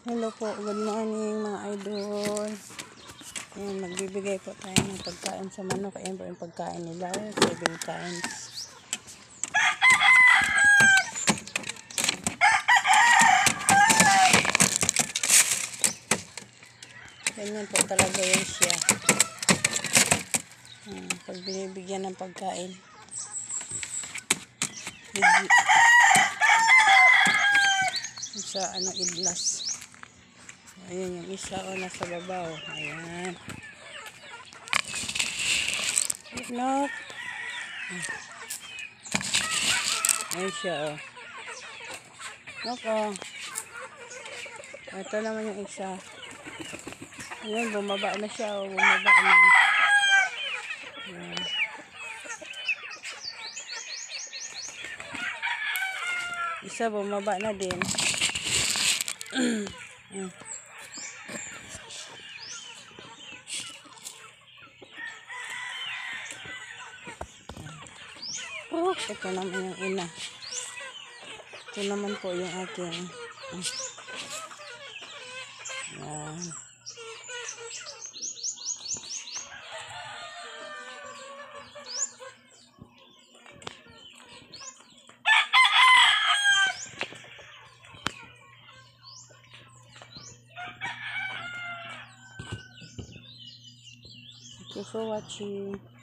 Hello po, good morning mga idol. Ayan, magbibigay po tayo ng pagkain sa manok. Ayan po yung pagkain nila, 7 times. Ganyan po talaga yun siya. Pag binibigyan ng pagkain, sa idlas. Ayan yung isa nasa baba. Ayan. Nok. Ayan siya Nok Ito naman yung isa. Ayan, bumaba na siya bumaba na. Ayan. Isa bumaba na din. Ito naman yung ina. Ito naman po yung aking. Yan. Thank you for watching.